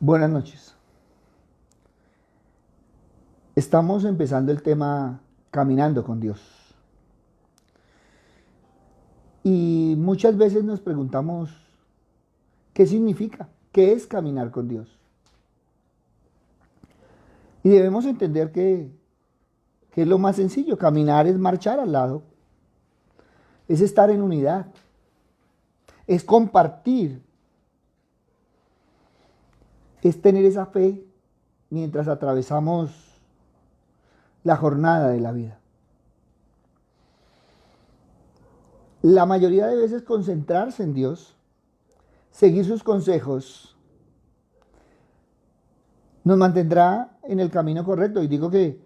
Buenas noches. Estamos empezando el tema caminando con Dios. Y muchas veces nos preguntamos, ¿qué significa? ¿Qué es caminar con Dios? Y debemos entender que es lo más sencillo. Caminar es marchar al lado, es estar en unidad, es compartir, es tener esa fe mientras atravesamos la jornada de la vida. La mayoría de veces concentrarse en Dios, seguir sus consejos, nos mantendrá en el camino correcto. Y digo que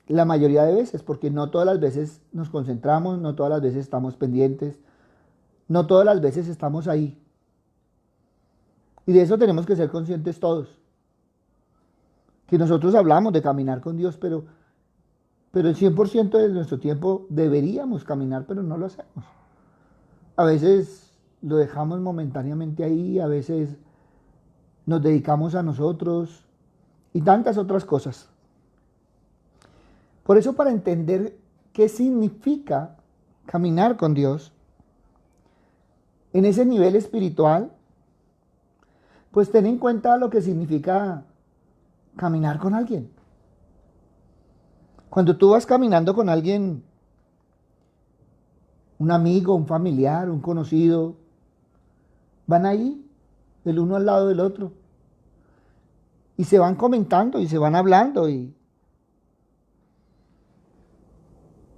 la mayoría de veces, porque no todas las veces nos concentramos, no todas las veces estamos pendientes, no todas las veces estamos ahí. Y de eso tenemos que ser conscientes todos. Que nosotros hablamos de caminar con Dios, pero el 100% de nuestro tiempo deberíamos caminar, pero no lo hacemos. A veces lo dejamos momentáneamente ahí, a veces nos dedicamos a nosotros y tantas otras cosas. Por eso, para entender qué significa caminar con Dios en ese nivel espiritual, pues ten en cuenta lo que significa caminar con alguien. Cuando tú vas caminando con alguien, un amigo, un familiar, un conocido, van ahí, el uno al lado del otro, y se van comentando y se van hablando y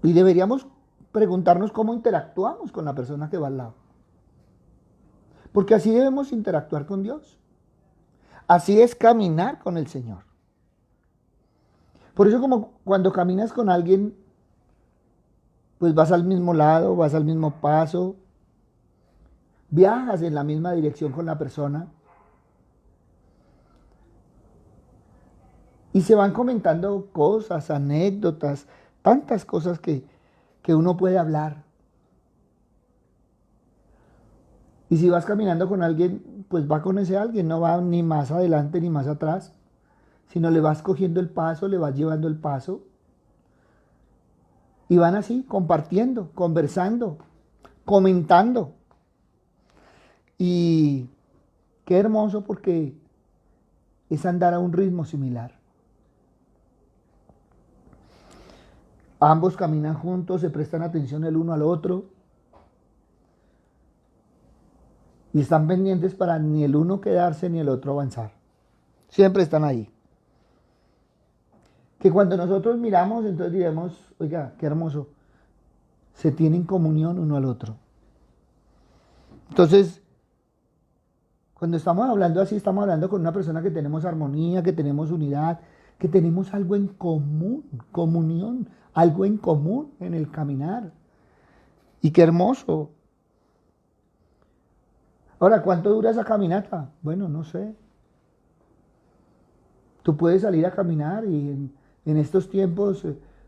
deberíamos preguntarnos cómo interactuamos con la persona que va al lado. Porque así debemos interactuar con Dios. Así es caminar con el Señor. Por eso, como cuando caminas con alguien, pues vas al mismo lado, vas al mismo paso, viajas en la misma dirección con la persona y se van comentando cosas, anécdotas, tantas cosas que uno puede hablar. Y si vas caminando con alguien, pues va con ese alguien, no va ni más adelante ni más atrás, sino le vas cogiendo el paso, le vas llevando el paso. Y van así, compartiendo, conversando, comentando. Y qué hermoso porque es andar a un ritmo similar. Ambos caminan juntos, se prestan atención el uno al otro y están pendientes para ni el uno quedarse ni el otro avanzar. Siempre están ahí. Que cuando nosotros miramos, entonces diremos, oiga, qué hermoso, se tienen comunión uno al otro. Entonces, cuando estamos hablando así, estamos hablando con una persona que tenemos armonía, que tenemos unidad, que tenemos algo en común, comunión, algo en común en el caminar. Y qué hermoso. Ahora, ¿cuánto dura esa caminata? Bueno, no sé. Tú puedes salir a caminar y en estos tiempos,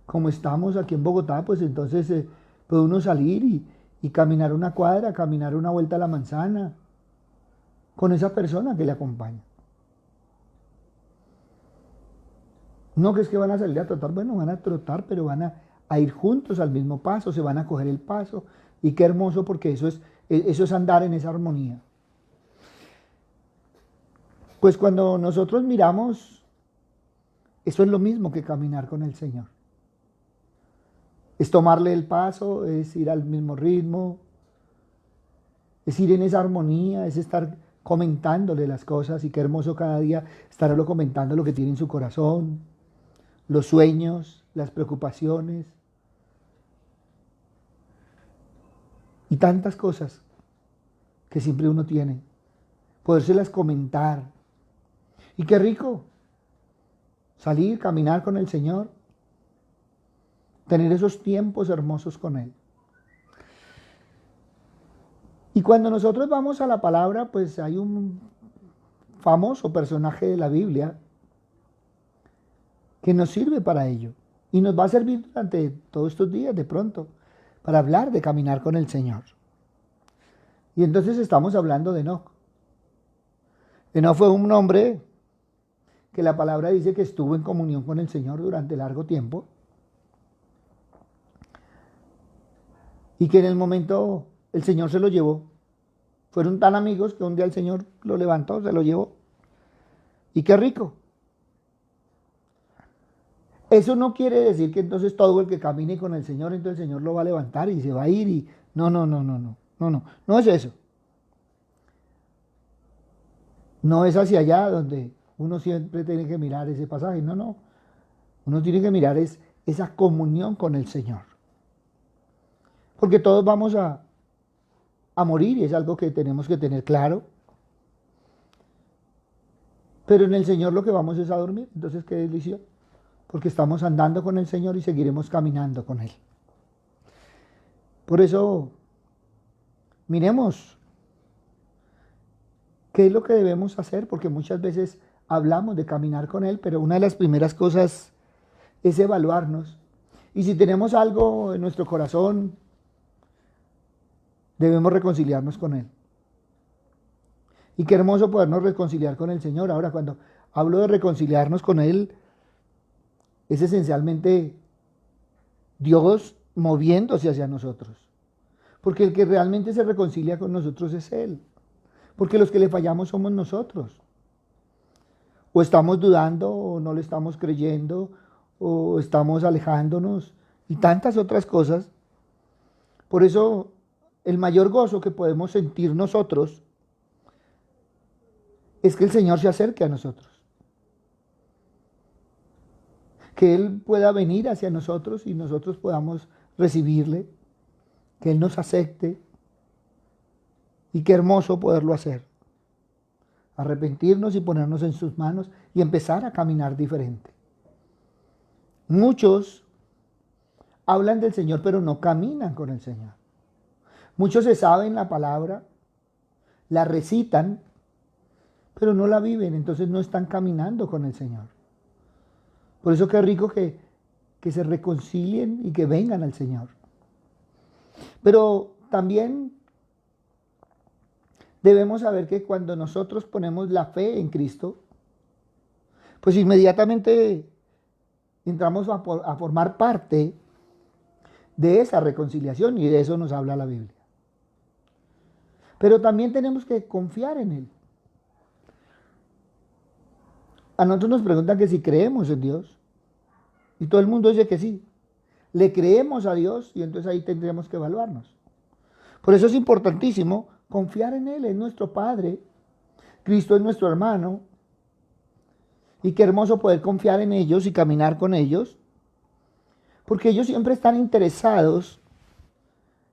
como estamos aquí en Bogotá, pues entonces puede uno salir y caminar una cuadra, caminar una vuelta a la manzana con esa persona que le acompaña. No que es que van a salir a trotar, bueno, van a trotar, pero van a ir juntos al mismo paso, se van a coger el paso. Y qué hermoso porque eso es andar en esa armonía. Pues cuando nosotros miramos, eso es lo mismo que caminar con el Señor. Es tomarle el paso, es ir al mismo ritmo, es ir en esa armonía, es estar comentándole las cosas y qué hermoso cada día estarlo comentando lo que tiene en su corazón, los sueños, las preocupaciones y tantas cosas que siempre uno tiene. Podérselas comentar. Y qué rico salir, caminar con el Señor, tener esos tiempos hermosos con Él. Y cuando nosotros vamos a la palabra, pues hay un famoso personaje de la Biblia que nos sirve para ello. Y nos va a servir durante todos estos días de pronto para hablar de caminar con el Señor. Y entonces estamos hablando de Enoc. Enoc fue un hombre que la palabra dice que estuvo en comunión con el Señor durante largo tiempo y que en el momento el Señor se lo llevó. Fueron tan amigos que un día el Señor lo levantó, se lo llevó. Y qué rico. Eso no quiere decir que entonces todo el que camine con el Señor, entonces el Señor lo va a levantar y se va a ir y no, no, no, no, no, no, no, no es eso. No es hacia allá donde uno siempre tiene que mirar ese pasaje, no, no. Uno tiene que mirar esa comunión con el Señor. Porque todos vamos a morir y es algo que tenemos que tener claro. Pero en el Señor lo que vamos es a dormir. Entonces, qué delicia. Porque estamos andando con el Señor y seguiremos caminando con Él. Por eso, miremos qué es lo que debemos hacer, porque muchas veces hablamos de caminar con Él, pero una de las primeras cosas es evaluarnos. Y si tenemos algo en nuestro corazón, debemos reconciliarnos con Él. Y qué hermoso podernos reconciliar con el Señor. Ahora, cuando hablo de reconciliarnos con Él, es esencialmente Dios moviéndose hacia nosotros. Porque el que realmente se reconcilia con nosotros es Él. Porque los que le fallamos somos nosotros. O estamos dudando, o no le estamos creyendo, o estamos alejándonos, y tantas otras cosas. Por eso, el mayor gozo que podemos sentir nosotros es que el Señor se acerque a nosotros. Que Él pueda venir hacia nosotros y nosotros podamos recibirle, que Él nos acepte. Y qué hermoso poderlo hacer. Arrepentirnos y ponernos en sus manos y empezar a caminar diferente. Muchos hablan del Señor, pero no caminan con el Señor. Muchos se saben la palabra, la recitan, pero no la viven, entonces no están caminando con el Señor. Por eso qué rico que se reconcilien y que vengan al Señor. Pero también debemos saber que cuando nosotros ponemos la fe en Cristo, pues inmediatamente entramos a formar parte de esa reconciliación y de eso nos habla la Biblia. Pero también tenemos que confiar en Él. A nosotros nos preguntan que si creemos en Dios y todo el mundo dice que sí. Le creemos a Dios y entonces ahí tendremos que evaluarnos. Por eso es importantísimo confiar en Él, es nuestro Padre, Cristo es nuestro hermano, y qué hermoso poder confiar en ellos y caminar con ellos, porque ellos siempre están interesados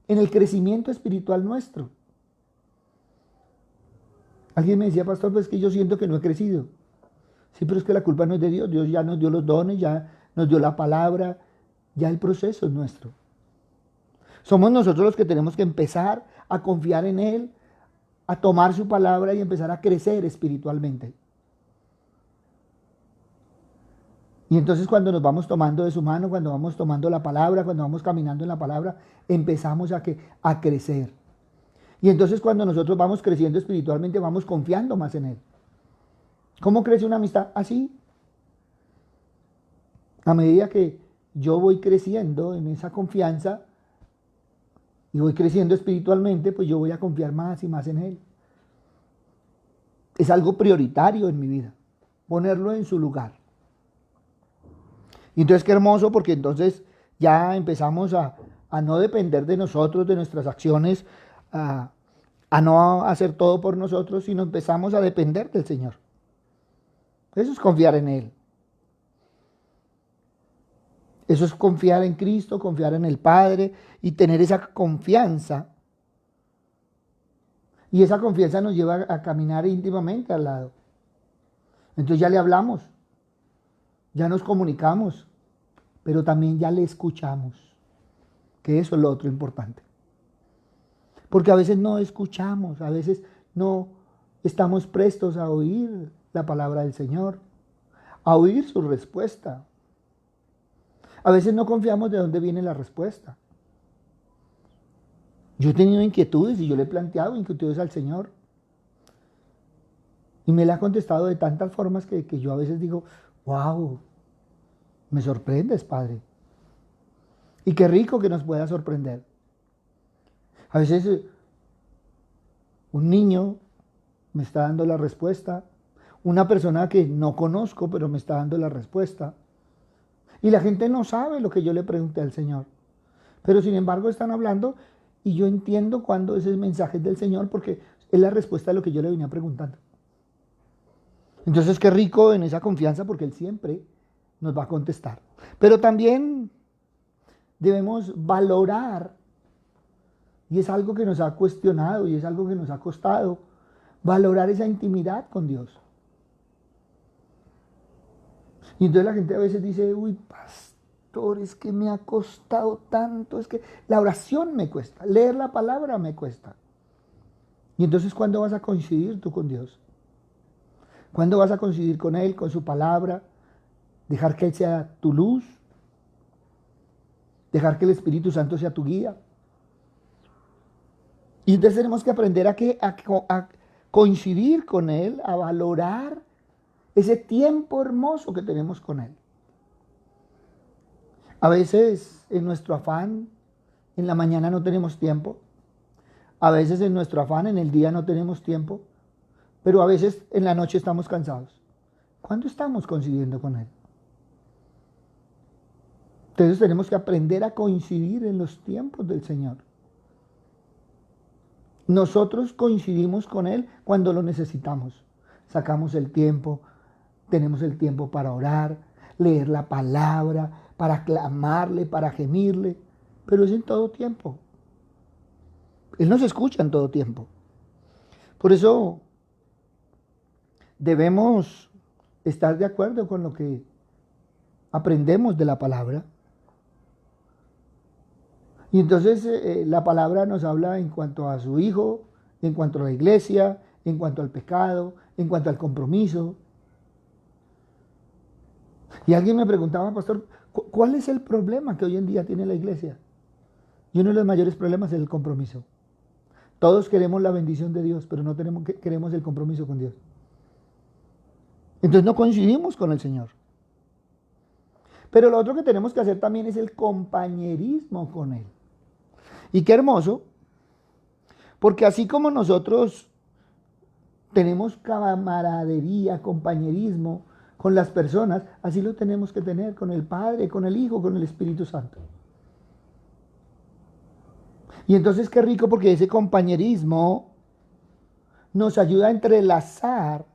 en el crecimiento espiritual nuestro. Alguien me decía, pastor, pues es que yo siento que no he crecido. Sí, pero es que la culpa no es de Dios, Dios ya nos dio los dones, ya nos dio la palabra, ya el proceso es nuestro. Somos nosotros los que tenemos que empezar a confiar en Él, a tomar su palabra y empezar a crecer espiritualmente. Y entonces cuando nos vamos tomando de su mano, cuando vamos tomando la palabra, cuando vamos caminando en la palabra, empezamos a crecer. Y entonces cuando nosotros vamos creciendo espiritualmente, vamos confiando más en Él. ¿Cómo crece una amistad? Así. A medida que yo voy creciendo en esa confianza y voy creciendo espiritualmente, pues yo voy a confiar más y más en Él. Es algo prioritario en mi vida, ponerlo en su lugar. Y entonces qué hermoso, porque entonces ya empezamos a no depender de nosotros, de nuestras acciones, a no hacer todo por nosotros, sino empezamos a depender del Señor. Eso es confiar en Él. Eso es confiar en Cristo, confiar en el Padre y tener esa confianza. Y esa confianza nos lleva a caminar íntimamente al lado. Entonces ya le hablamos, ya nos comunicamos, pero también ya le escuchamos, que eso es lo otro importante. Porque a veces no escuchamos, a veces no estamos prestos a oír la palabra del Señor, a oír su respuesta. A veces no confiamos de dónde viene la respuesta. Yo he tenido inquietudes y yo le he planteado inquietudes al Señor. Y me la ha contestado de tantas formas que yo a veces digo, wow, me sorprendes, Padre. Y qué rico que nos pueda sorprender. A veces un niño me está dando la respuesta, una persona que no conozco, pero me está dando la respuesta. Y la gente no sabe lo que yo le pregunté al Señor. Pero sin embargo están hablando y yo entiendo cuando ese mensaje es del Señor porque es la respuesta a lo que yo le venía preguntando. Entonces qué rico en esa confianza porque Él siempre nos va a contestar. Pero también debemos valorar, y es algo que nos ha cuestionado y es algo que nos ha costado, valorar esa intimidad con Dios. Y entonces la gente a veces dice, uy, pastor, es que me ha costado tanto, es que la oración me cuesta, leer la palabra me cuesta. Y entonces, ¿cuándo vas a coincidir tú con Dios? ¿Cuándo vas a coincidir con Él, con su palabra? Dejar que Él sea tu luz, dejar que el Espíritu Santo sea tu guía. Y entonces tenemos que aprender a coincidir con Él, a valorar ese tiempo hermoso que tenemos con Él. A veces en nuestro afán, en la mañana no tenemos tiempo. A veces en nuestro afán, en el día no tenemos tiempo. Pero a veces en la noche estamos cansados. ¿Cuándo estamos coincidiendo con Él? Entonces tenemos que aprender a coincidir en los tiempos del Señor. Nosotros coincidimos con Él cuando lo necesitamos. Sacamos el tiempo, tenemos el tiempo para orar, leer la palabra, para clamarle, para gemirle, pero es en todo tiempo. Él nos escucha en todo tiempo. Por eso debemos estar de acuerdo con lo que aprendemos de la palabra. Y entonces la palabra nos habla en cuanto a su Hijo, en cuanto a la iglesia, en cuanto al pecado, en cuanto al compromiso. Y alguien me preguntaba, pastor, ¿cuál es el problema que hoy en día tiene la iglesia? Y uno de los mayores problemas es el compromiso. Todos queremos la bendición de Dios, pero no queremos el compromiso con Dios. Entonces no coincidimos con el Señor. Pero lo otro que tenemos que hacer también es el compañerismo con Él. Y qué hermoso, porque así como nosotros tenemos camaradería, compañerismo con las personas, así lo tenemos que tener con el Padre, con el Hijo, con el Espíritu Santo. Y entonces qué rico porque ese compañerismo nos ayuda a entrelazar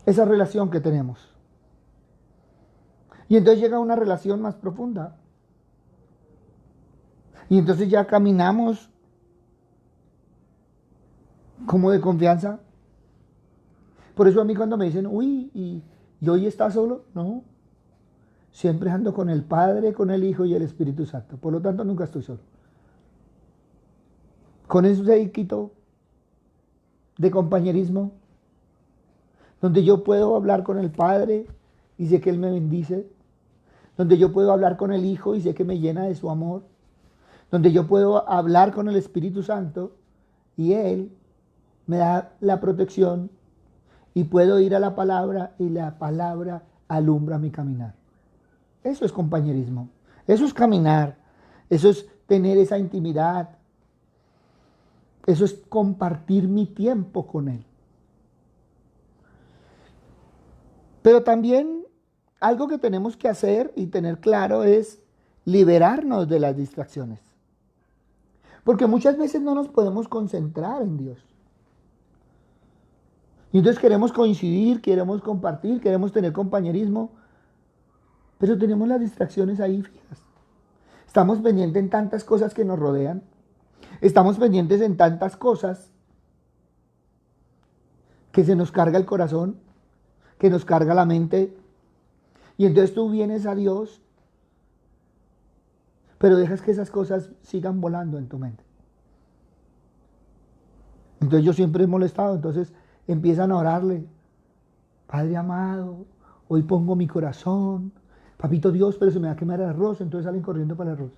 esa relación que tenemos. Y entonces llega una relación más profunda. Y entonces ya caminamos como de confianza. Por eso a mí cuando me dicen, uy, ¿y hoy estás solo? No. Siempre ando con el Padre, con el Hijo y el Espíritu Santo. Por lo tanto, nunca estoy solo. Con ese séquito de compañerismo, donde yo puedo hablar con el Padre y sé que Él me bendice, donde yo puedo hablar con el Hijo y sé que me llena de su amor, donde yo puedo hablar con el Espíritu Santo y Él me da la protección y puedo ir a la palabra y la palabra alumbra mi caminar. Eso es compañerismo, eso es caminar, eso es tener esa intimidad, eso es compartir mi tiempo con Él. Pero también algo que tenemos que hacer y tener claro es liberarnos de las distracciones. Porque muchas veces no nos podemos concentrar en Dios. Y entonces queremos coincidir, queremos compartir, queremos tener compañerismo, pero tenemos las distracciones ahí fijas. Estamos pendientes en tantas cosas que nos rodean. Estamos pendientes en tantas cosas que se nos carga el corazón, que nos carga la mente. Y entonces tú vienes a Dios, pero dejas que esas cosas sigan volando en tu mente. Entonces yo siempre he molestado, entonces empiezan a orarle. Padre amado, hoy pongo mi corazón. Papito Dios, pero se me va a quemar el arroz, entonces salen corriendo para el arroz.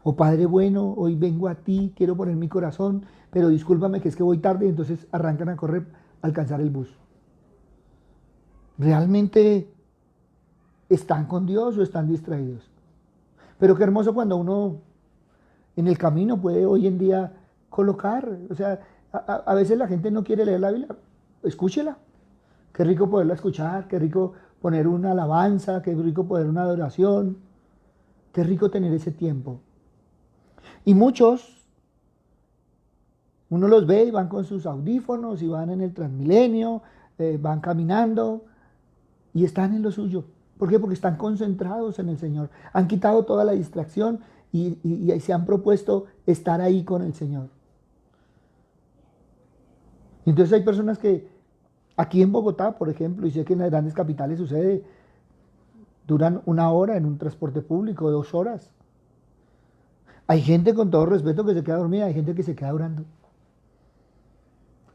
O Padre bueno, hoy vengo a ti, quiero poner mi corazón, pero discúlpame que es que voy tarde, y entonces arrancan a correr a alcanzar el bus. ¿Realmente están con Dios o están distraídos? Pero qué hermoso cuando uno en el camino puede hoy en día colocar, o sea, a veces la gente no quiere leer la Biblia, escúchela. Qué rico poderla escuchar, qué rico poner una alabanza, qué rico poner una adoración, qué rico tener ese tiempo. Y muchos, uno los ve y van con sus audífonos y van en el Transmilenio, van caminando y están en lo suyo. ¿Por qué? Porque están concentrados en el Señor. Han quitado toda la distracción y se han propuesto estar ahí con el Señor. Entonces hay personas que aquí en Bogotá, por ejemplo, y sé que en las grandes capitales sucede, duran 1 hora en un transporte público, 2 horas. Hay gente con todo respeto que se queda dormida, hay gente que se queda orando.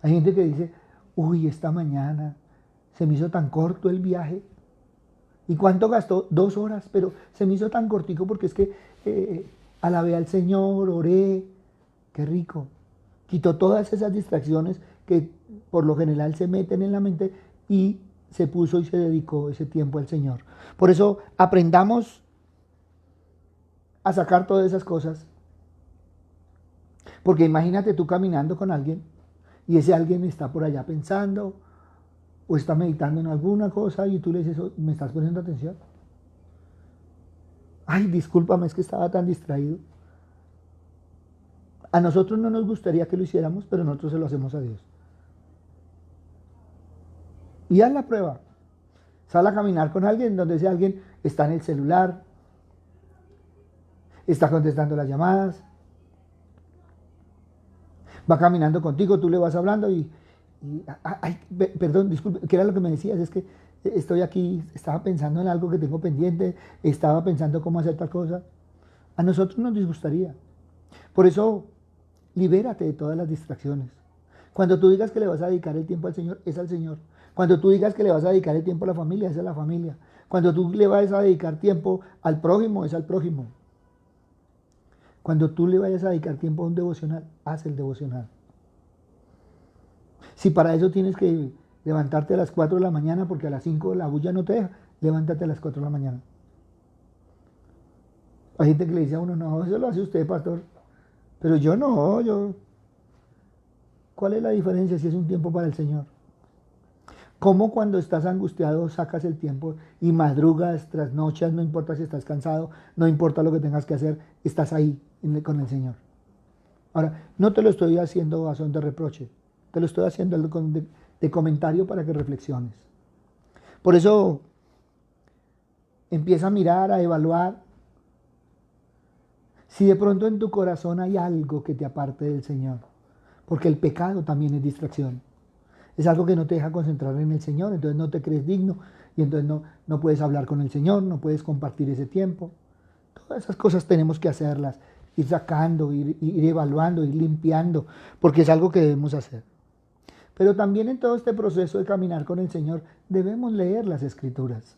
Hay gente que dice, uy, esta mañana se me hizo tan corto el viaje. ¿Y cuánto gastó? 2 horas, pero se me hizo tan cortico porque es que alabé al Señor, oré, qué rico. Quitó todas esas distracciones que por lo general se meten en la mente y se puso y se dedicó ese tiempo al Señor. Por eso aprendamos a sacar todas esas cosas. Porque imagínate tú caminando con alguien y ese alguien está por allá pensando o está meditando en alguna cosa y tú le dices, ¿me estás poniendo atención? Ay, discúlpame, es que estaba tan distraído. A nosotros no nos gustaría que lo hiciéramos, pero nosotros se lo hacemos a Dios. Y haz la prueba. Sal a caminar con alguien donde ese alguien está en el celular, está contestando las llamadas, va caminando contigo, tú le vas hablando ay, perdón, disculpe, ¿qué era lo que me decías? Es que estoy aquí, estaba pensando en algo que tengo pendiente, estaba pensando cómo hacer tal cosa. A nosotros nos disgustaría. Por eso, libérate de todas las distracciones. Cuando tú digas que le vas a dedicar el tiempo al Señor, es al Señor. Cuando tú digas que le vas a dedicar el tiempo a la familia, es a la familia. Cuando tú le vas a dedicar tiempo al prójimo, es al prójimo. Cuando tú le vayas a dedicar tiempo a un devocional, haz el devocional. Si para eso tienes que levantarte a las 4 de la mañana porque a las 5 la bulla no te deja, levántate a las 4 de la mañana. Hay gente que le dice a uno, no, eso lo hace usted, pastor. Pero yo no, ¿Cuál es la diferencia si es un tiempo para el Señor? ¿Cómo cuando estás angustiado sacas el tiempo y madrugas, trasnochas, no importa si estás cansado, no importa lo que tengas que hacer, estás ahí con el Señor? Ahora, no te lo estoy haciendo a son de reproche, te lo estoy haciendo de comentario para que reflexiones. Por eso, empieza a mirar, a evaluar. Si de pronto en tu corazón hay algo que te aparte del Señor, porque el pecado también es distracción. Es algo que no te deja concentrar en el Señor, entonces no te crees digno y entonces no puedes hablar con el Señor, no puedes compartir ese tiempo. Todas esas cosas tenemos que hacerlas, ir sacando, ir evaluando, ir limpiando, porque es algo que debemos hacer. Pero también en todo este proceso de caminar con el Señor debemos leer las Escrituras.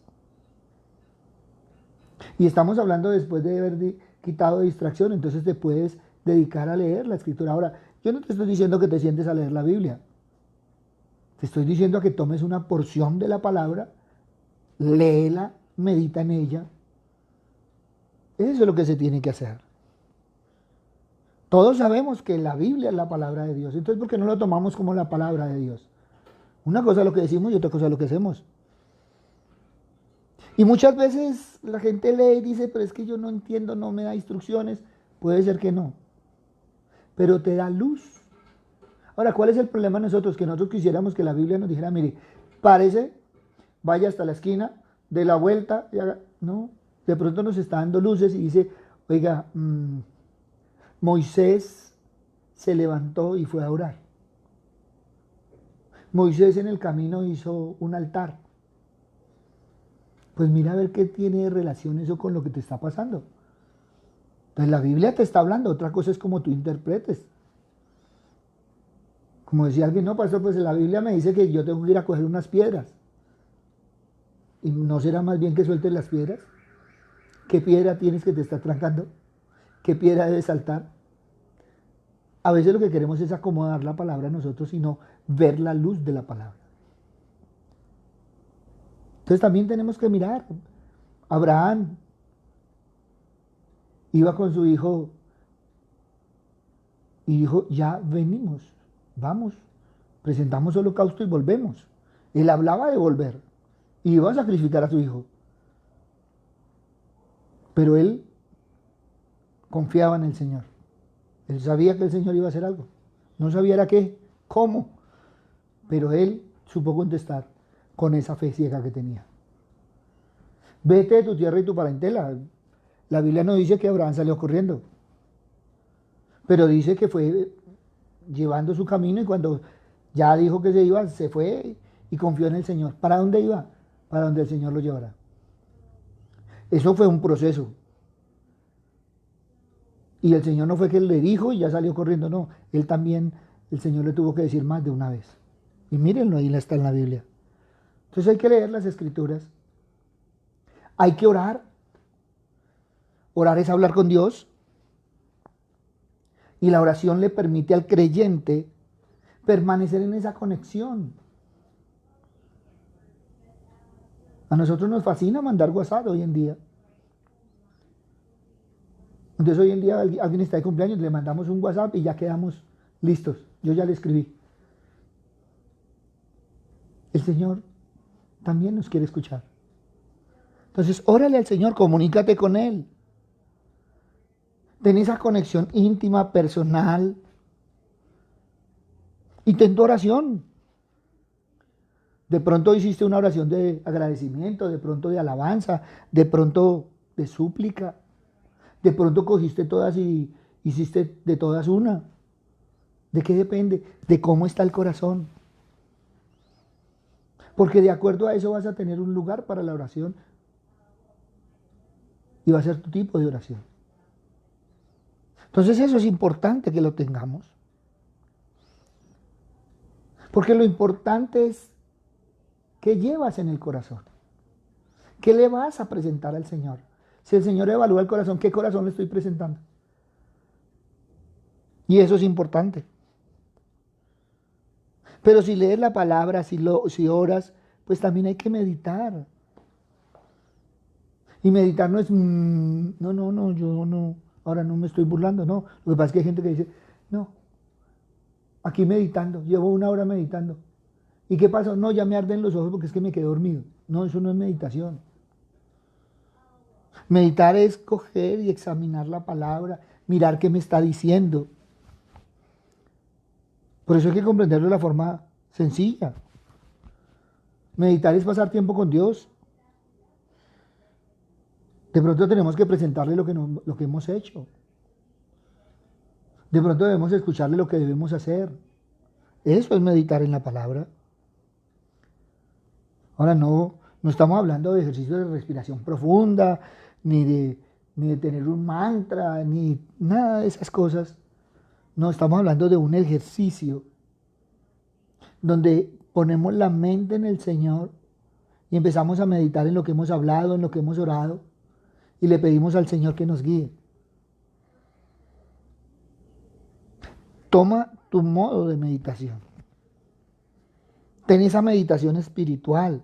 Y estamos hablando después de haber quitado distracción, entonces te puedes dedicar a leer la Escritura. Ahora, yo no te estoy diciendo que te sientes a leer la Biblia. Te estoy diciendo que tomes una porción de la palabra, léela, medita en ella. Eso es lo que se tiene que hacer. Todos sabemos que la Biblia es la palabra de Dios. Entonces, ¿por qué no lo tomamos como la palabra de Dios? Una cosa es lo que decimos y otra cosa es lo que hacemos. Y muchas veces la gente lee y dice, pero es que yo no entiendo, no me da instrucciones. Puede ser que no. Pero te da luz. Ahora, ¿cuál es el problema de nosotros? Que nosotros quisiéramos que la Biblia nos dijera, mire, párese, vaya hasta la esquina, dé la vuelta y haga. No, de pronto nos está dando luces y dice, oiga, Moisés se levantó y fue a orar. Moisés en el camino hizo un altar. Pues mira a ver qué tiene de relación eso con lo que te está pasando. Entonces la Biblia te está hablando, otra cosa es como tú interpretes. Como decía alguien, no, pastor, pues la Biblia me dice que yo tengo que ir a coger unas piedras. ¿Y no será más bien que sueltes las piedras? ¿Qué piedra tienes que te está trancando? ¿qué piedra debe saltar? A veces lo que queremos es acomodar la palabra a nosotros y no ver la luz de la palabra. Entonces también tenemos que mirar. Abraham iba con su hijo y dijo, ya venimos, vamos, presentamos holocausto y volvemos. Él hablaba de volver y iba a sacrificar a su hijo. Pero él confiaba en el Señor. Él sabía que el Señor iba a hacer algo. No sabía era qué, cómo, pero él supo contestar con esa fe ciega que tenía. Vete de tu tierra y tu parentela. La Biblia no dice que Abraham salió corriendo, pero dice que fue llevando su camino y cuando ya dijo que se iba, se fue y confió en el Señor. ¿Para dónde iba? Para donde el Señor lo llevará. Eso fue un proceso. Y el Señor no fue que él le dijo y ya salió corriendo, no. Él también, el Señor le tuvo que decir más de una vez. Y mírenlo, ahí está en la Biblia. Entonces hay que leer las Escrituras. Hay que orar. Orar es hablar con Dios. Y la oración le permite al creyente permanecer en esa conexión. A nosotros nos fascina mandar WhatsApp hoy en día. Entonces hoy en día alguien está de cumpleaños, le mandamos un WhatsApp y ya quedamos listos. Yo ya le escribí. El Señor también nos quiere escuchar. Entonces órale al Señor, comunícate con Él. Ten esa conexión íntima, personal. Y ten tu oración. De pronto hiciste una oración de agradecimiento, de pronto de alabanza, de pronto de súplica. De pronto cogiste todas y hiciste de todas una. ¿De qué depende? De cómo está el corazón. Porque de acuerdo a eso vas a tener un lugar para la oración. Y va a ser tu tipo de oración. Entonces eso es importante que lo tengamos. Porque lo importante es qué llevas en el corazón. ¿Qué le vas a presentar al Señor? Si el Señor evalúa el corazón, ¿qué corazón le estoy presentando? Y eso es importante. Pero si lees la palabra, si oras, pues también hay que meditar. Y meditar no es, no, yo no, ahora no me estoy burlando, no. Lo que pasa es que hay gente que dice, no, aquí meditando, llevo 1 hora meditando. ¿Y qué pasó? No, ya me arden los ojos porque es que me quedé dormido. No, eso no es meditación. Meditar es coger y examinar la palabra, mirar qué me está diciendo. Por eso hay que comprenderlo de la forma sencilla. Meditar es pasar tiempo con Dios. De pronto tenemos que presentarle lo que hemos hecho. De pronto debemos escucharle lo que debemos hacer. Eso es meditar en la palabra. Ahora no estamos hablando de ejercicios de respiración profunda, ni de tener un mantra, ni nada de esas cosas. No, estamos hablando de un ejercicio donde ponemos la mente en el Señor y empezamos a meditar en lo que hemos hablado, en lo que hemos orado, y le pedimos al Señor que nos guíe. Toma tu modo de meditación. Ten esa meditación espiritual.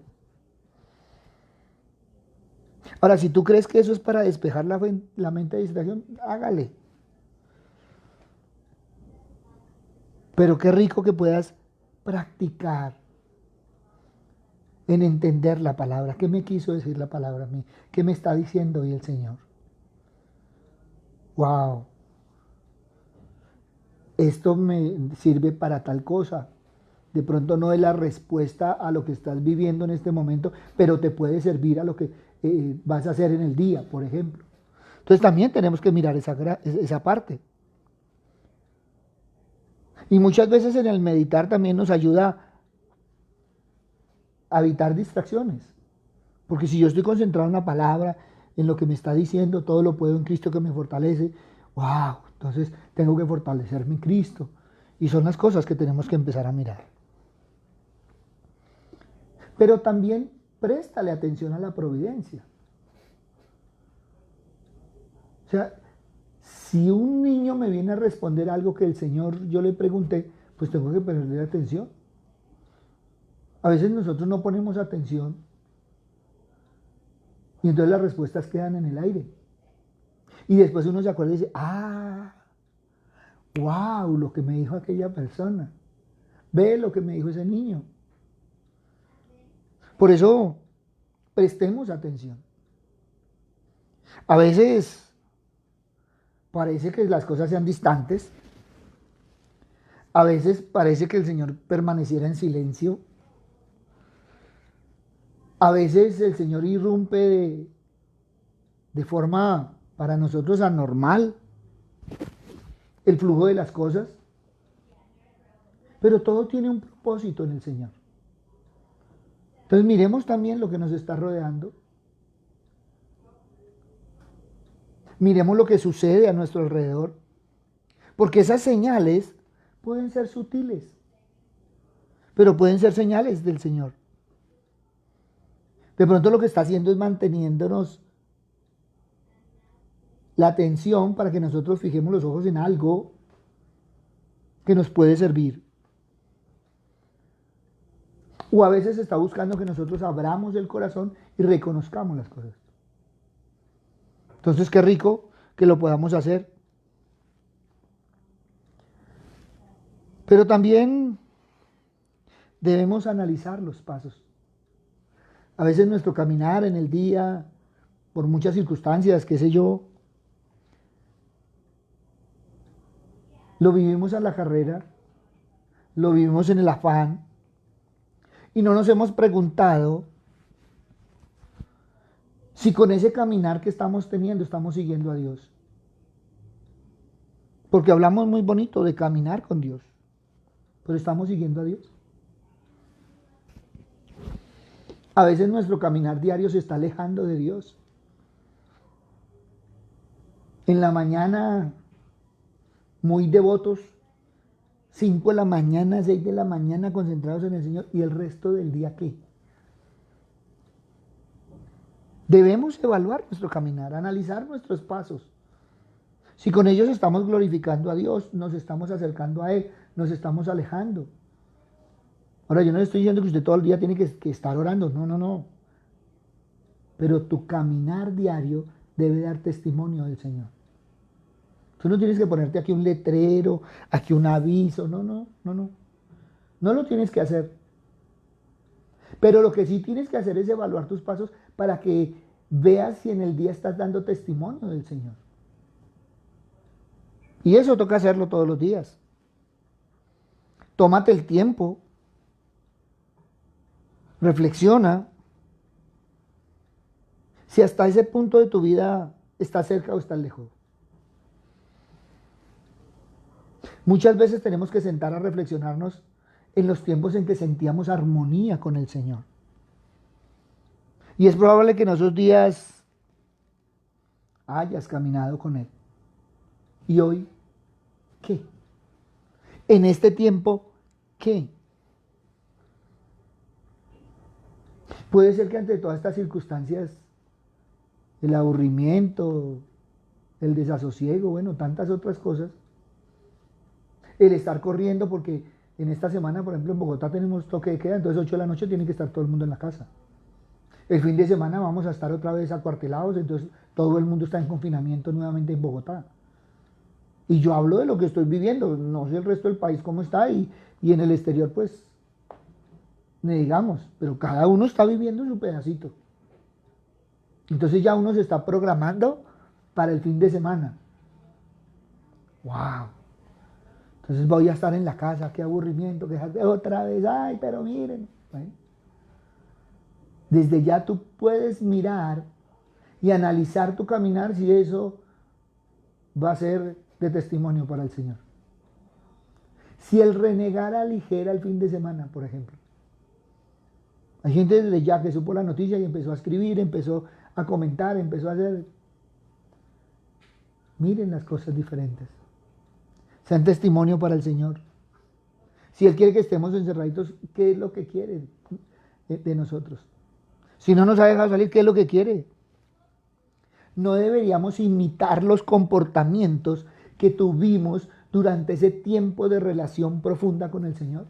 Ahora, si tú crees que eso es para despejar la mente de distracción, hágale. Pero qué rico que puedas practicar en entender la palabra. ¿Qué me quiso decir la palabra a mí? ¿Qué me está diciendo hoy el Señor? ¡Wow! Esto me sirve para tal cosa. De pronto no es la respuesta a lo que estás viviendo en este momento, pero te puede servir a lo que vas a hacer en el día, por ejemplo. Entonces también tenemos que mirar esa parte. Y muchas veces en el meditar también nos ayuda a evitar distracciones. Porque si yo estoy concentrado en la palabra, en lo que me está diciendo, todo lo puedo en Cristo que me fortalece. ¡Wow! Entonces tengo que fortalecerme en Cristo. Y son las cosas que tenemos que empezar a mirar. Pero también préstale atención a la providencia. O sea, Si un niño me viene a responder algo que el Señor yo le pregunté, pues tengo que ponerle atención. A veces nosotros no ponemos atención y entonces las respuestas quedan en el aire. Y después uno se acuerda y dice, wow, lo que me dijo aquella persona. Ve lo que me dijo ese niño. Por eso, prestemos atención. A veces parece que las cosas sean distantes. A veces parece que el Señor permaneciera en silencio. A veces el Señor irrumpe de forma para nosotros anormal el flujo de las cosas. Pero todo tiene un propósito en el Señor. Entonces miremos también lo que nos está rodeando. Miremos lo que sucede a nuestro alrededor. Porque esas señales pueden ser sutiles, pero pueden ser señales del Señor. De pronto lo que está haciendo es manteniéndonos la atención para que nosotros fijemos los ojos en algo que nos puede servir. O a veces está buscando que nosotros abramos el corazón y reconozcamos las cosas. Entonces, qué rico que lo podamos hacer. Pero también debemos analizar los pasos. A veces nuestro caminar en el día, por muchas circunstancias, qué sé yo, lo vivimos a la carrera, lo vivimos en el afán, y no nos hemos preguntado si con ese caminar que estamos teniendo estamos siguiendo a Dios. Porque hablamos muy bonito de caminar con Dios, pero estamos siguiendo a Dios. A veces nuestro caminar diario se está alejando de Dios. En la mañana, muy devotos, 5 de la mañana, 6 de la mañana, concentrados en el Señor, y el resto del día, ¿qué? Debemos evaluar nuestro caminar, analizar nuestros pasos. Si con ellos estamos glorificando a Dios, nos estamos acercando a Él, nos estamos alejando. Ahora, yo no le estoy diciendo que usted todo el día tiene que estar orando, no. Pero tu caminar diario debe dar testimonio del Señor. Tú no tienes que ponerte aquí un letrero, aquí un aviso, no. No lo tienes que hacer. Pero lo que sí tienes que hacer es evaluar tus pasos para que veas si en el día estás dando testimonio del Señor. Y eso toca hacerlo todos los días. Tómate el tiempo. Reflexiona. Si hasta ese punto de tu vida estás cerca o estás lejos. Muchas veces tenemos que sentar a reflexionarnos en los tiempos en que sentíamos armonía con el Señor. Y es probable que en esos días hayas caminado con Él. ¿Y hoy qué? En este tiempo, ¿qué? Puede ser que ante todas estas circunstancias, el aburrimiento, el desasosiego, bueno, tantas otras cosas, el estar corriendo, porque en esta semana, por ejemplo, en Bogotá tenemos toque de queda, entonces 8 de la noche tiene que estar todo el mundo en la casa. El fin de semana vamos a estar otra vez acuartelados, entonces todo el mundo está en confinamiento nuevamente en Bogotá. Y yo hablo de lo que estoy viviendo, no sé el resto del país cómo está, y en el exterior pues, ni digamos, pero cada uno está viviendo su pedacito. Entonces ya uno se está programando para el fin de semana. ¡Wow! Entonces voy a estar en la casa, qué aburrimiento, que otra vez, ay, pero miren. Bueno, desde ya tú puedes mirar y analizar tu caminar si eso va a ser de testimonio para el Señor. Si el renegar aligera el fin de semana, por ejemplo. Hay gente desde ya que supo la noticia y empezó a escribir, empezó a comentar, empezó a hacer. Miren las cosas diferentes. Sean testimonio para el Señor. Si Él quiere que estemos encerraditos, ¿qué es lo que quiere de nosotros? Si no nos ha dejado salir, ¿qué es lo que quiere? no deberíamos imitar los comportamientos que tuvimos durante ese tiempo de relación profunda con el Señor.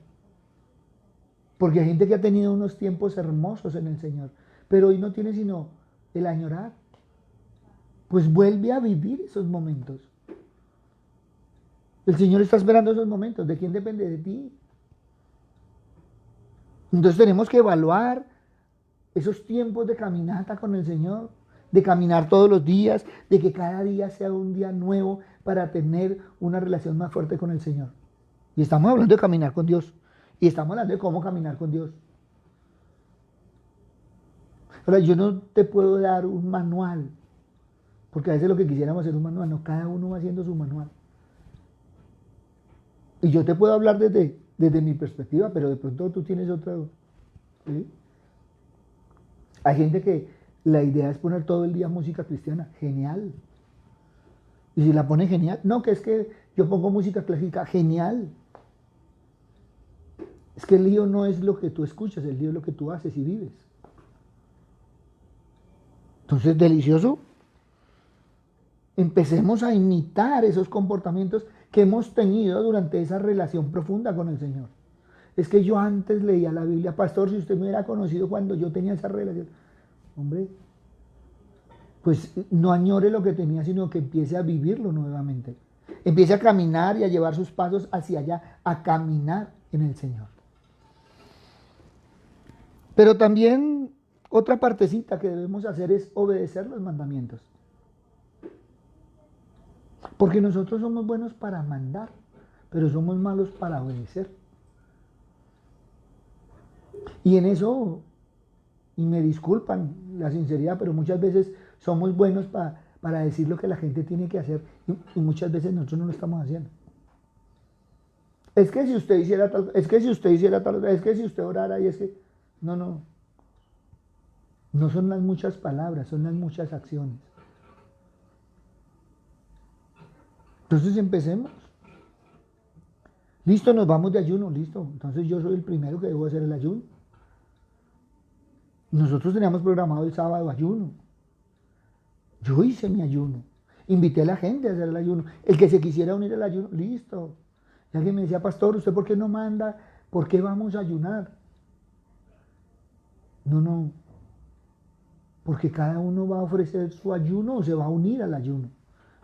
Porque hay gente que ha tenido unos tiempos hermosos en el Señor, pero hoy no tiene sino el añorar. Pues vuelve a vivir esos momentos. El Señor está esperando esos momentos. ¿De quién depende? De ti. Entonces tenemos que evaluar esos tiempos de caminata con el Señor, de caminar todos los días, de que cada día sea un día nuevo para tener una relación más fuerte con el Señor. Y estamos hablando de caminar con Dios. Y estamos hablando de cómo caminar con Dios. Ahora, yo no te puedo dar un manual, porque a veces lo que quisiéramos es un manual, no, cada uno va haciendo su manual. Y yo te puedo hablar desde mi perspectiva, pero de pronto tú tienes otra. ¿Sí? Hay gente que la idea es poner todo el día música cristiana. Genial. Y si la pone genial, no, que es que yo pongo música clásica, genial. Es que el lío no es lo que tú escuchas, el lío es lo que tú haces y vives. Entonces, delicioso. Empecemos a imitar esos comportamientos que hemos tenido durante esa relación profunda con el Señor. Es que yo antes leía la Biblia, pastor, si usted me hubiera conocido cuando yo tenía esa relación. Hombre, pues no añore lo que tenía, sino que empiece a vivirlo nuevamente. Empiece a caminar y a llevar sus pasos hacia allá, a caminar en el Señor. Pero también otra partecita que debemos hacer es obedecer los mandamientos. Porque nosotros somos buenos para mandar, pero somos malos para obedecer. Y en eso, y me disculpan la sinceridad, pero muchas veces somos buenos para decir lo que la gente tiene que hacer y muchas veces nosotros no lo estamos haciendo. Es que si usted hiciera tal, es que si usted hiciera tal, es que si usted orara y es que... No. No son las muchas palabras, son las muchas acciones. Entonces empecemos. Listo, nos vamos de ayuno, listo. Entonces yo soy el primero que debo hacer el ayuno. Nosotros teníamos programado el sábado ayuno. Yo hice mi ayuno. Invité a la gente a hacer el ayuno. El que se quisiera unir al ayuno, listo. Y alguien me decía, pastor, ¿usted por qué no manda? ¿Por qué vamos a ayunar? No. Porque cada uno va a ofrecer su ayuno o se va a unir al ayuno.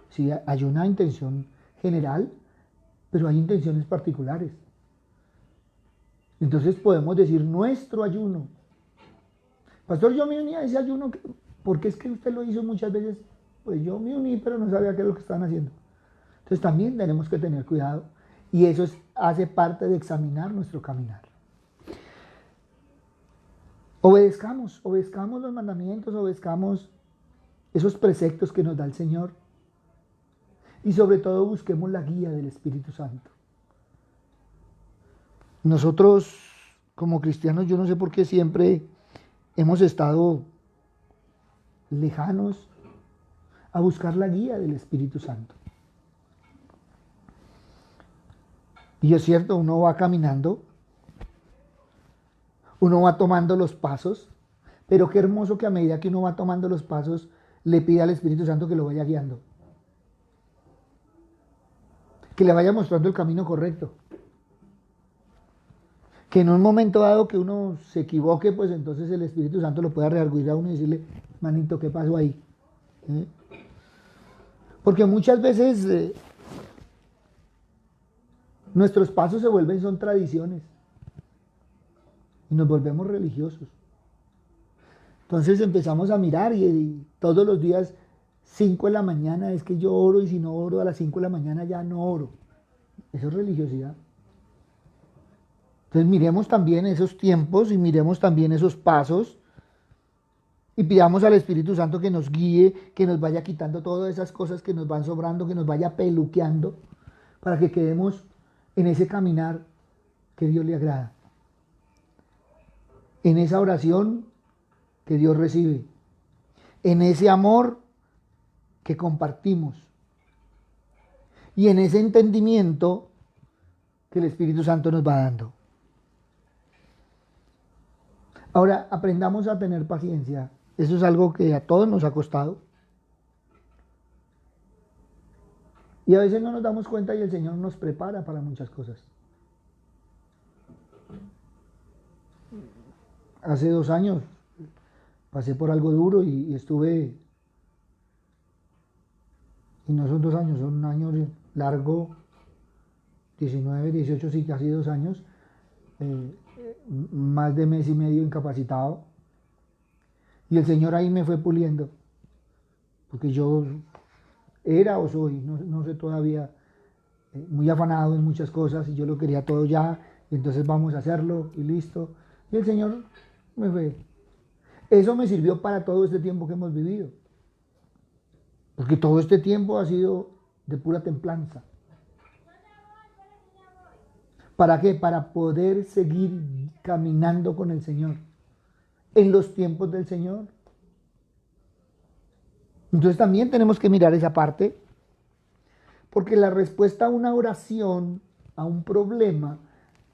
Sí, hay una intención general, pero hay intenciones particulares. Entonces podemos decir nuestro ayuno. Pastor, yo me uní a ese ayuno porque es que usted lo hizo muchas veces. Pues yo me uní, pero no sabía qué es lo que estaban haciendo. Entonces también tenemos que tener cuidado y eso hace parte de examinar nuestro caminar. Obedezcamos los mandamientos, obedezcamos esos preceptos que nos da el Señor. Y sobre todo busquemos la guía del Espíritu Santo. Nosotros, como cristianos, yo no sé por qué siempre hemos estado lejanos a buscar la guía del Espíritu Santo. Y es cierto, uno va caminando, uno va tomando los pasos, pero qué hermoso que a medida que uno va tomando los pasos, le pida al Espíritu Santo que lo vaya guiando. Que le vaya mostrando el camino correcto. Que en un momento dado que uno se equivoque, pues entonces el Espíritu Santo lo pueda redarguir a uno y decirle, manito, ¿qué pasó ahí? Porque muchas veces nuestros pasos son tradiciones y nos volvemos religiosos. Entonces empezamos a mirar y todos los días 5 de la mañana es que yo oro y si no oro a las 5 de la mañana ya no oro. Eso es religiosidad. Entonces miremos también esos tiempos y miremos también esos pasos y pidamos al Espíritu Santo que nos guíe, que nos vaya quitando todas esas cosas que nos van sobrando, que nos vaya peluqueando para que quedemos en ese caminar que Dios le agrada. En esa oración que Dios recibe. En ese amor que compartimos. Y en ese entendimiento que el Espíritu Santo nos va dando. Ahora, aprendamos a tener paciencia. Eso es algo que a todos nos ha costado. Y a veces no nos damos cuenta y el Señor nos prepara para muchas cosas. Hace 2 años pasé por algo duro y estuve, y no son 2 años, son un año largo, 19, 18, sí, casi 2 años, eh, más de mes y medio incapacitado. Y el Señor ahí me fue puliendo, porque yo era o soy, no sé todavía, muy afanado en muchas cosas y yo lo quería todo ya, y entonces vamos a hacerlo y listo. Y el Señor me fue. Eso me sirvió para todo este tiempo que hemos vivido, porque todo este tiempo ha sido de pura templanza. ¿Para qué? Para poder seguir caminando con el Señor en los tiempos del Señor. Entonces también tenemos que mirar esa parte, porque la respuesta a una oración, a un problema,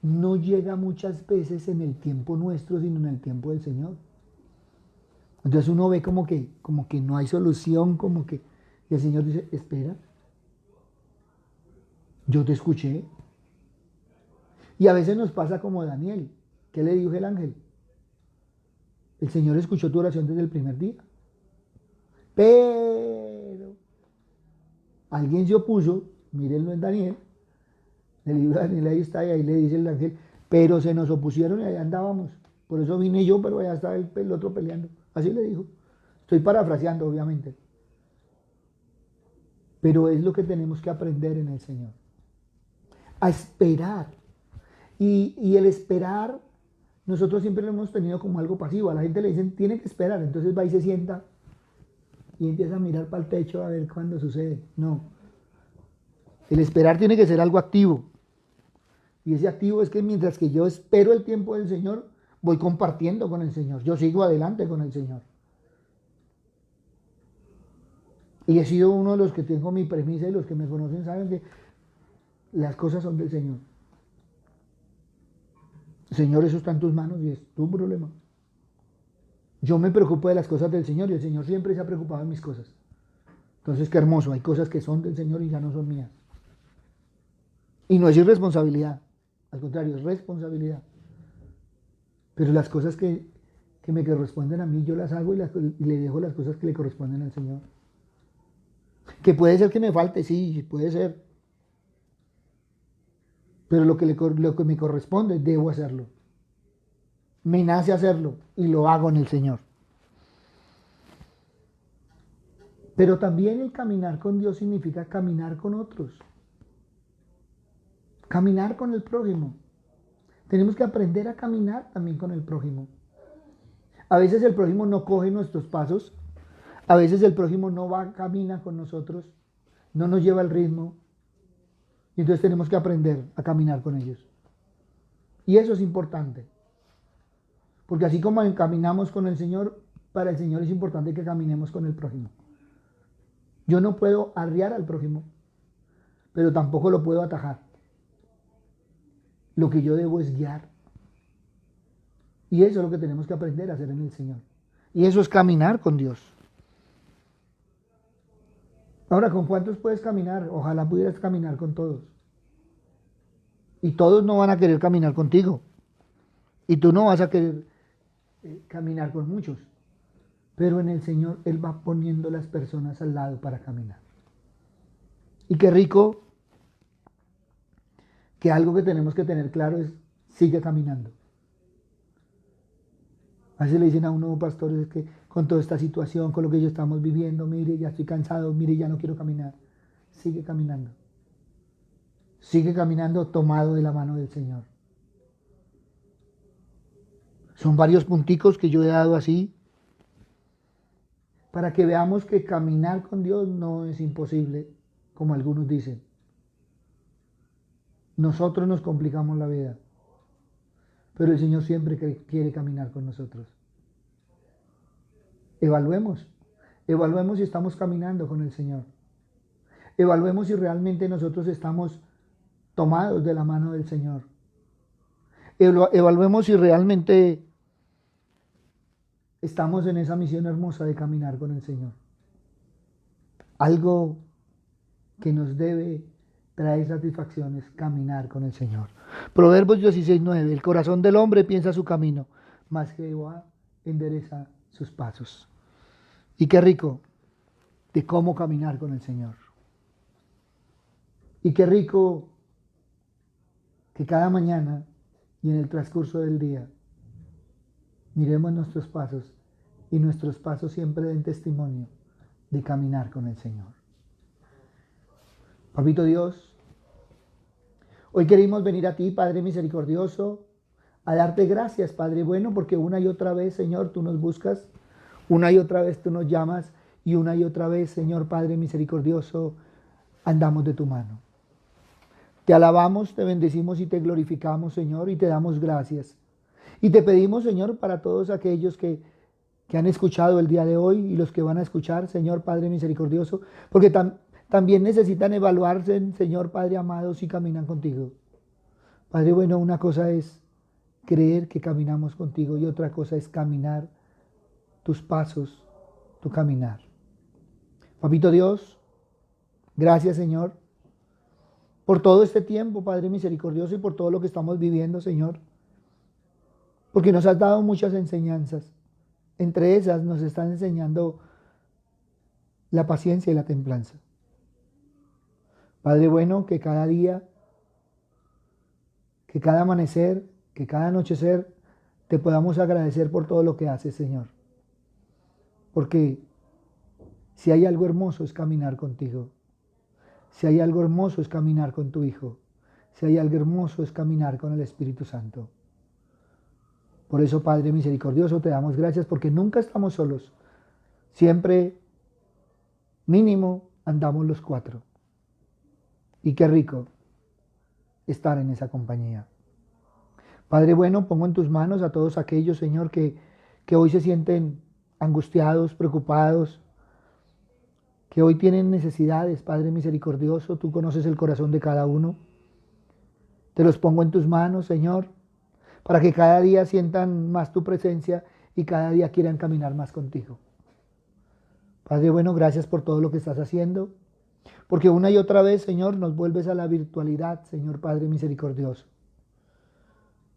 no llega muchas veces en el tiempo nuestro, sino en el tiempo del Señor. Entonces uno ve como que no hay solución, y el Señor dice, espera, yo te escuché. Y a veces nos pasa como Daniel. ¿Qué le dijo el ángel? El Señor escuchó tu oración desde el primer día. Pero alguien se opuso, mírenlo en Daniel, el libro de Daniel ahí está, y ahí le dice el ángel, pero se nos opusieron y allá andábamos. Por eso vine yo, pero allá estaba el otro peleando. Así le dijo. Estoy parafraseando, obviamente. Pero es lo que tenemos que aprender en el Señor. A esperar. Y el esperar, nosotros siempre lo hemos tenido como algo pasivo. A la gente le dicen, tiene que esperar. Entonces va y se sienta y empieza a mirar para el techo a ver cuándo sucede. No. El esperar tiene que ser algo activo. Y ese activo es que mientras que yo espero el tiempo del Señor, voy compartiendo con el Señor. Yo sigo adelante con el Señor. Y he sido uno de los que tengo mi premisa y los que me conocen saben que las cosas son del Señor. Señor, eso está en tus manos y es tu problema. Yo me preocupo de las cosas del Señor y el Señor siempre se ha preocupado de mis cosas. Entonces, qué hermoso, hay cosas que son del Señor y ya no son mías. Y no es irresponsabilidad, al contrario, es responsabilidad. Pero las cosas que me corresponden a mí, yo las hago y le dejo las cosas que le corresponden al Señor. Que puede ser que me falte, sí, puede ser. Pero lo que me corresponde, debo hacerlo. Me nace hacerlo y lo hago en el Señor. Pero también el caminar con Dios significa caminar con otros. Caminar con el prójimo. Tenemos que aprender a caminar también con el prójimo. A veces el prójimo no coge nuestros pasos. A veces el prójimo no va, camina con nosotros. No nos lleva el ritmo. Y entonces tenemos que aprender a caminar con ellos. Y eso es importante. Porque así como caminamos con el Señor, para el Señor es importante que caminemos con el prójimo. Yo no puedo arriar al prójimo, pero tampoco lo puedo atajar. Lo que yo debo es guiar. Y eso es lo que tenemos que aprender a hacer en el Señor. Y eso es caminar con Dios. Ahora, ¿con cuántos puedes caminar? Ojalá pudieras caminar con todos. Y todos no van a querer caminar contigo. Y tú no vas a querer caminar con muchos. Pero en el Señor Él va poniendo las personas al lado para caminar. Y qué rico que algo que tenemos que tener claro es, sigue caminando. A veces le dicen a uno, pastores, que con toda esta situación, con lo que yo estamos viviendo, mire, ya estoy cansado, mire, ya no quiero caminar. Sigue caminando. Sigue caminando tomado de la mano del Señor. Son varios punticos que yo he dado así para que veamos que caminar con Dios no es imposible, como algunos dicen. Nosotros nos complicamos la vida, pero el Señor siempre quiere caminar con nosotros. Evaluemos si estamos caminando con el Señor. Evaluemos si realmente nosotros estamos tomados de la mano del Señor. Evaluemos si realmente estamos en esa misión hermosa de caminar con el Señor. Algo que nos debe traer satisfacción es caminar con el Señor. Proverbios 16:9. El corazón del hombre piensa su camino, mas Jehová endereza sus pasos. Y qué rico de cómo caminar con el Señor. Y qué rico que cada mañana y en el transcurso del día miremos nuestros pasos y nuestros pasos siempre den testimonio de caminar con el Señor. Papito Dios, hoy queremos venir a ti, Padre misericordioso, a darte gracias, Padre bueno, porque una y otra vez, Señor, tú nos buscas, una y otra vez tú nos llamas y una y otra vez, Señor Padre misericordioso, andamos de tu mano. Te alabamos, te bendecimos y te glorificamos, Señor, y te damos gracias. Y te pedimos, Señor, para todos aquellos que han escuchado el día de hoy y los que van a escuchar, Señor Padre misericordioso, porque también necesitan evaluarse, Señor Padre amado, si caminan contigo. Padre bueno, una cosa es creer que caminamos contigo y otra cosa es caminar tus pasos, tu caminar. Papito Dios, gracias, Señor, por todo este tiempo, Padre misericordioso, y por todo lo que estamos viviendo, Señor, porque nos has dado muchas enseñanzas. Entre esas nos están enseñando la paciencia y la templanza. Padre bueno, que cada día, que cada amanecer, que cada anochecer, te podamos agradecer por todo lo que haces, Señor. Porque si hay algo hermoso es caminar contigo. Si hay algo hermoso es caminar con tu Hijo. Si hay algo hermoso es caminar con el Espíritu Santo. Por eso, Padre misericordioso, te damos gracias porque nunca estamos solos. Siempre, mínimo, andamos los cuatro. Y qué rico estar en esa compañía. Padre bueno, pongo en tus manos a todos aquellos, Señor, que hoy se sienten angustiados, preocupados, que hoy tienen necesidades, Padre misericordioso. Tú conoces el corazón de cada uno. Te los pongo en tus manos, Señor, para que cada día sientan más tu presencia y cada día quieran caminar más contigo. Padre bueno, gracias por todo lo que estás haciendo, porque una y otra vez, Señor, nos vuelves a la virtualidad, Señor Padre misericordioso.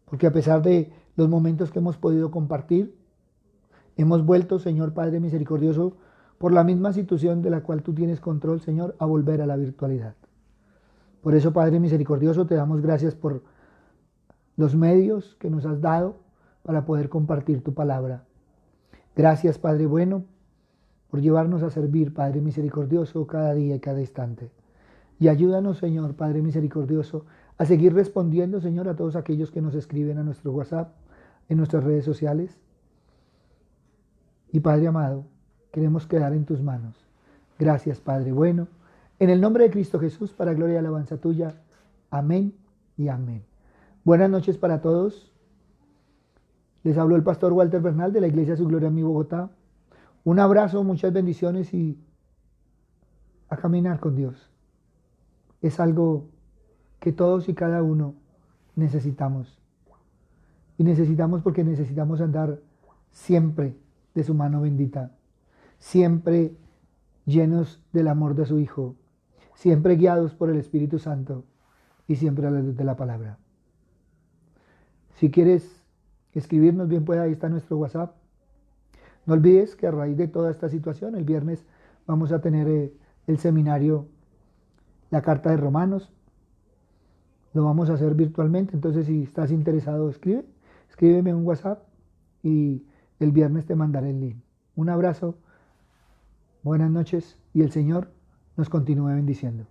Porque a pesar de los momentos que hemos podido compartir, hemos vuelto, Señor Padre misericordioso, por la misma situación de la cual tú tienes control, Señor, a volver a la virtualidad. Por eso, Padre misericordioso, te damos gracias por los medios que nos has dado para poder compartir tu palabra. Gracias, Padre bueno, por llevarnos a servir, Padre misericordioso, cada día y cada instante. Y ayúdanos, Señor, Padre misericordioso, a seguir respondiendo, Señor, a todos aquellos que nos escriben a nuestro WhatsApp, en nuestras redes sociales. Y Padre amado, queremos quedar en tus manos. Gracias, Padre bueno. En el nombre de Cristo Jesús, para gloria y alabanza tuya. Amén y amén. Buenas noches para todos. Les habló el pastor Walter Bernal de la Iglesia Su Gloria en mi Bogotá. Un abrazo, muchas bendiciones y a caminar con Dios. Es algo que todos y cada uno necesitamos. Y necesitamos porque necesitamos andar siempre de su mano bendita, siempre llenos del amor de su Hijo, siempre guiados por el Espíritu Santo y siempre a la luz de la palabra. Si quieres escribirnos, bien pueda, ahí está nuestro WhatsApp. No olvides que a raíz de toda esta situación, el viernes vamos a tener el seminario, la carta de Romanos. Lo vamos a hacer virtualmente, entonces si estás interesado, escríbeme un WhatsApp y el viernes te mandaré el link. Un abrazo, buenas noches y el Señor nos continúe bendiciendo.